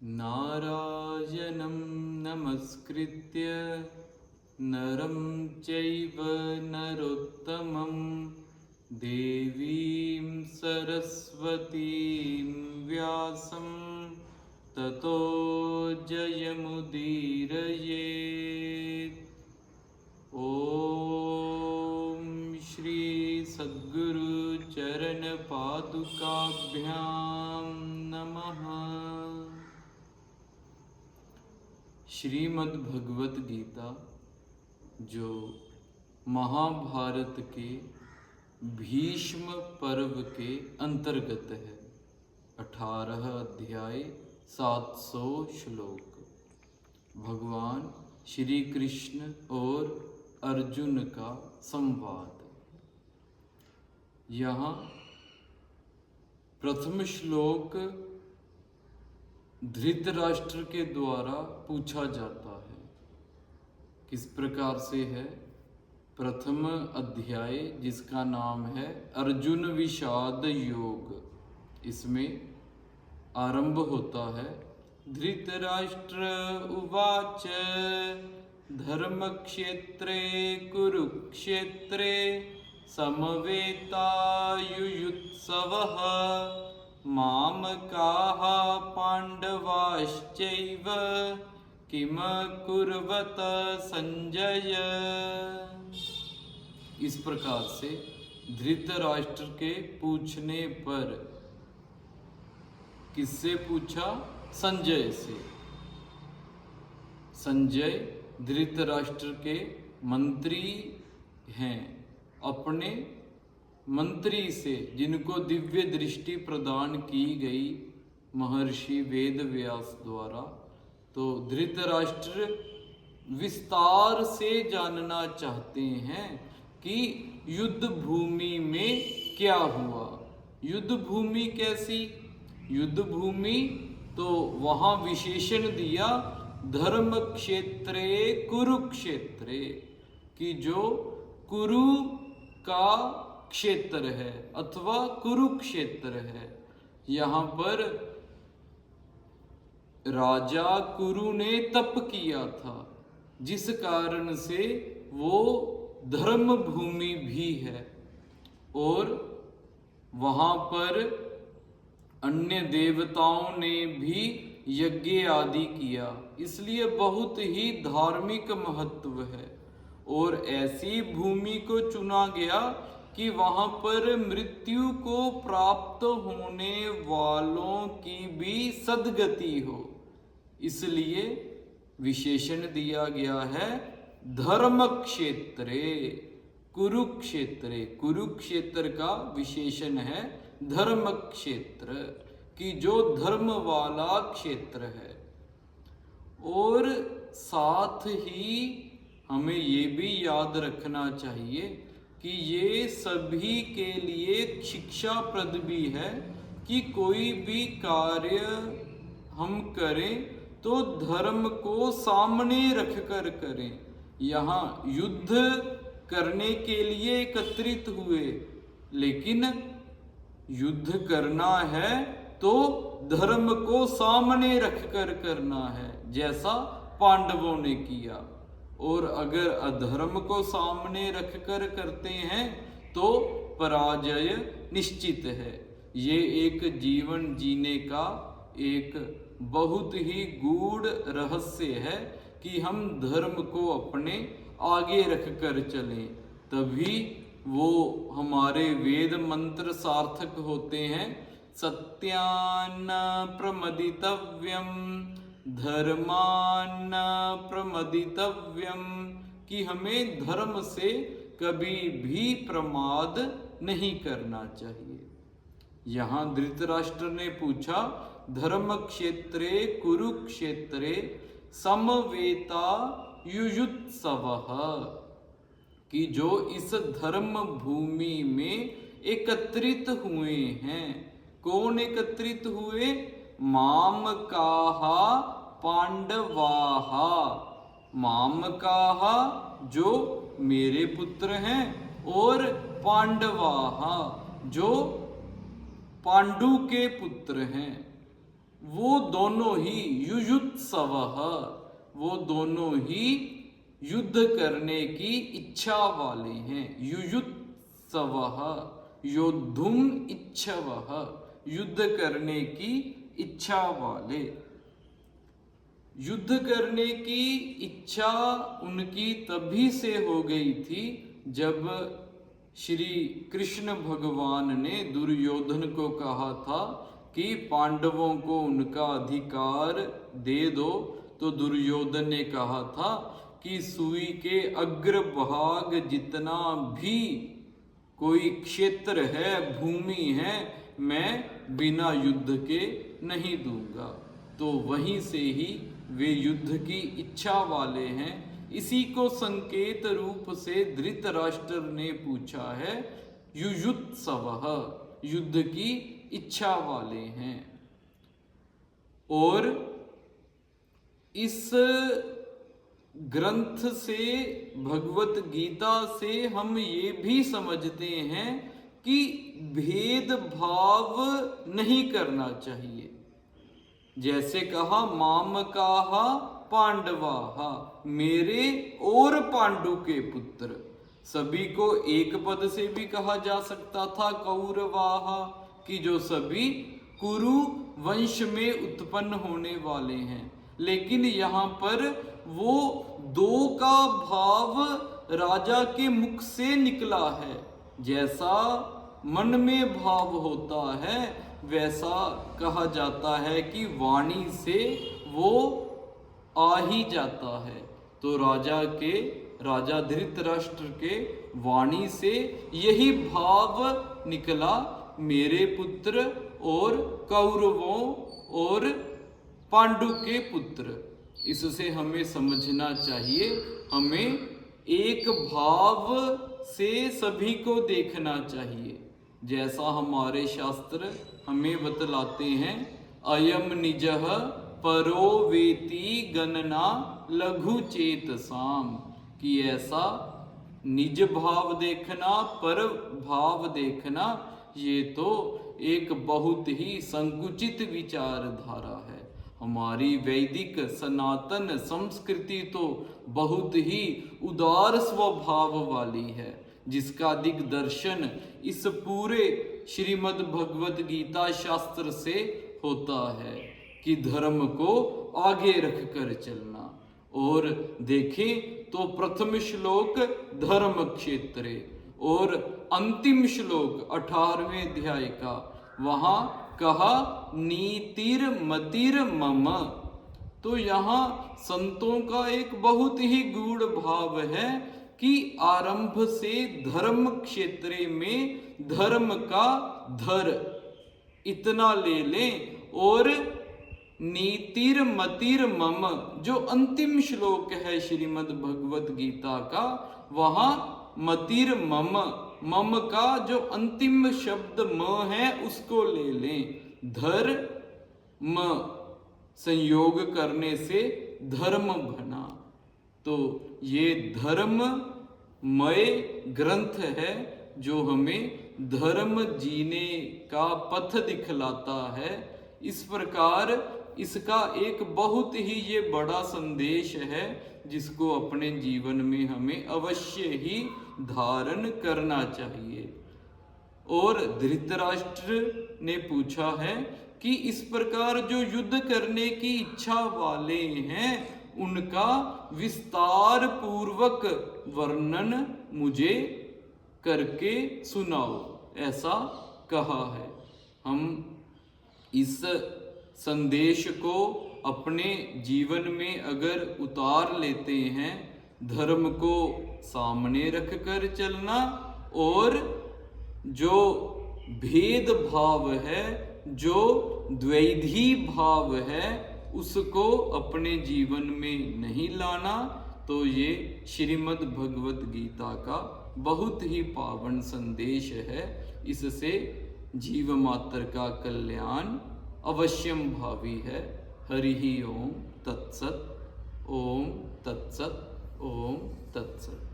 नारायणं नमस्कृत्य नरं चैव नरोत्तमं देवीं सरस्वतीं व्यासं ततो जयमुदीरयेत्। ॐ श्री सद्गुरु चरण पादुकाभ्यां नमः। श्रीमद् भगवत गीता जो महाभारत के भीष्म पर्व के अंतर्गत है, 18 अध्याय 700 श्लोक। भगवान श्री कृष्ण और अर्जुन का संवाद। यहाँ प्रथम श्लोक धृतराष्ट्र के द्वारा पूछा जाता है। किस प्रकार से है? प्रथम अध्याय जिसका नाम है अर्जुन विषाद योग, इसमें आरंभ होता है धृतराष्ट्र उवाच धर्मक्षेत्रे कुरुक्षेत्रे समवेतायुयुत्सवः मामकाः पांडवाश्चैव किम कुर्वत संजय। इस प्रकार से धृतराष्ट्र के पूछने पर, किससे पूछा? संजय से। संजय धृतराष्ट्र के मंत्री हैं। अपने मंत्री से, जिनको दिव्य दृष्टि प्रदान की गई महर्षि वेद व्यास द्वारा, तो धृतराष्ट्र विस्तार से जानना चाहते हैं कि युद्ध भूमि में क्या हुआ। युद्ध भूमि कैसी? युद्ध भूमि तो वहां विशेषण दिया धर्म क्षेत्रे कुरुक्षेत्रे, कि जो कुरु का क्षेत्र है अथवा कुरुक्षेत्र है। यहाँ पर राजा कुरु ने तप किया था, जिस कारण से वो धर्म भूमि भी है। और वहाँ पर अन्य देवताओं ने भी यज्ञ आदि किया, इसलिए बहुत ही धार्मिक महत्व है। और ऐसी भूमि को चुना गया कि वहाँ पर मृत्यु को प्राप्त होने वालों की भी सद्गति हो, इसलिए विशेषण दिया गया है धर्म क्षेत्रे कुरुक्षेत्रे। कुरुक्षेत्र का विशेषण है धर्म क्षेत्र, कि जो धर्म वाला क्षेत्र है। और साथ ही हमें ये भी याद रखना चाहिए कि ये सभी के लिए शिक्षाप्रद भी है कि कोई भी कार्य हम करें तो धर्म को सामने रख कर करें। यहाँ युद्ध करने के लिए एकत्रित हुए, लेकिन युद्ध करना है तो धर्म को सामने रख कर करना है, जैसा पांडवों ने किया। और अगर अधर्म को सामने रख कर करते हैं तो पराजय निश्चित है। ये एक जीवन जीने का एक बहुत ही गूढ़ रहस्य है कि हम धर्म को अपने आगे रख कर चलें, तभी वो हमारे वेद मंत्र सार्थक होते हैं। सत्यान्न प्रमदितव्यम धर्मान्न प्रमदितव्यम, कि हमें धर्म से कभी भी प्रमाद नहीं करना चाहिए। यहाँ धृतराष्ट्र ने पूछा धर्म क्षेत्रे कुरुक्षेत्रे समवेता युयुत्सवः, कि जो इस धर्म भूमि में एकत्रित हुए हैं। कौन एकत्रित हुए? मामकाहा पांडवाहा। मामकाहा जो मेरे पुत्र हैं, और पांडवाहा जो पांडु के पुत्र हैं। वो दोनों ही युयुत्सवः, वो दोनों ही युद्ध करने की इच्छा वाले हैं। युयुत्सवः योद्धुम इच्छवः, युद्ध करने की इच्छा वाले। युद्ध करने की इच्छा उनकी तभी से हो गई थी जब श्री कृष्ण भगवान ने दुर्योधन को कहा था कि पांडवों को उनका अधिकार दे दो। तो दुर्योधन ने कहा था कि सुई के अग्रभाग जितना भी कोई क्षेत्र है, भूमि है, मैं बिना युद्ध के नहीं दूंगा। तो वहीं से ही वे युद्ध की इच्छा वाले हैं। इसी को संकेत रूप से धृतराष्ट्र ने पूछा है, युयुत्सवः, युद्ध की इच्छा वाले हैं। और इस ग्रंथ से, भगवत गीता से हम ये भी समझते हैं कि भेदभाव नहीं करना चाहिए। जैसे कहा मामकाः पांडवाः, मेरे और पांडु के पुत्र। सभी को एक पद से भी कहा जा सकता था कौरवाः, कि जो सभी कुरु वंश में उत्पन्न होने वाले हैं। लेकिन यहाँ पर वो दो का भाव राजा के मुख से निकला है। जैसा मन में भाव होता है वैसा कहा जाता है कि वाणी से वो आ ही जाता है। तो राजा धृतराष्ट्र के वाणी से यही भाव निकला, मेरे पुत्र और कौरवों और पांडु के पुत्र। इससे हमें समझना चाहिए, हमें एक भाव से सभी को देखना चाहिए। जैसा हमारे शास्त्र हमें बतलाते हैं, अयम निजः परो वेति गणना लघु चेतसाम, कि ऐसा निज भाव देखना, पर भाव देखना, ये तो एक बहुत ही संकुचित विचारधारा है। हमारी वैदिक सनातन संस्कृति तो बहुत ही उदार स्वभाव वाली है, जिसका दिग्दर्शन इस पूरे श्रीमद् भगवद गीता शास्त्र से होता है कि धर्म को आगे रखकर चलना। और देखें तो प्रथम श्लोक धर्म क्षेत्रे और अंतिम श्लोक 18वें अध्याय का, वहां कहा नीतिर मतिर मम। तो यहाँ संतों का एक बहुत ही गूढ़ भाव है कि आरंभ से धर्म क्षेत्र में धर्म का धर इतना ले लें, और नीतिर मतिर मम जो अंतिम श्लोक है श्रीमद् भगवद गीता का, वहां मतिर मम, मम का जो अंतिम शब्द म है उसको ले लें। धर म संयोग करने से धर्म बना। तो ये धर्ममय ग्रंथ है जो हमें धर्म जीने का पथ दिखलाता है। इस प्रकार इसका एक बहुत ही ये बड़ा संदेश है जिसको अपने जीवन में हमें अवश्य ही धारण करना चाहिए। और धृतराष्ट्र ने पूछा है कि इस प्रकार जो युद्ध करने की इच्छा वाले हैं उनका विस्तार पूर्वक वर्णन मुझे करके सुनाओ, ऐसा कहा है। हम इस संदेश को अपने जीवन में अगर उतार लेते हैं, धर्म को सामने रखकर चलना और जो भेदभाव है, जो द्वैधी भाव है, उसको अपने जीवन में नहीं लाना, तो ये श्रीमद् भगवद गीता का बहुत ही पावन संदेश है। इससे जीव मात्र का कल्याण अवश्यम भावी है। हरि ही ओम तत्सत, ओम तत्सत, ओम तत्सत।